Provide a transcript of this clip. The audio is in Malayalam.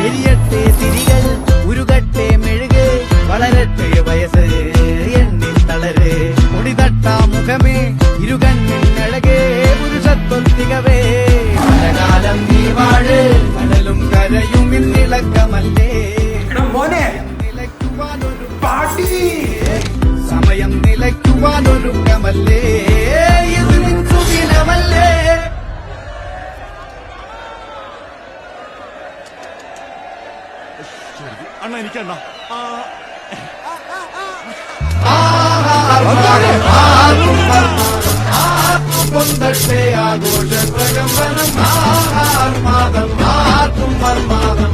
എരിയട്ടെ തിരികൾ ഉരുകട്ടെ മെഴുക് വളരട്ടെ വയസ്സ് എണ്ണി തളര് മുടിതട്ടാ മുഖമേ ഇരുകണ്ണിനഴകേ പുരുഷത്വത്തികവേ പലകാലം നീ വാഴ് കടലും കരയും ഇന്നിളക്കമല്ലേ നിലയ്ക്കുവാനൊരു പാട്ടി സമയം നിലയ്ക്കുവാനൊരുക്കമല്ലേ ഇത് നിൻ സുദിനമല്ലേ അണ്ണ എനിക്കണ്ണ കൊണ്ടട്ടെ ആഘോഷ പ്രകമ്പനം ആർമാദം ആർക്കും മർമാദം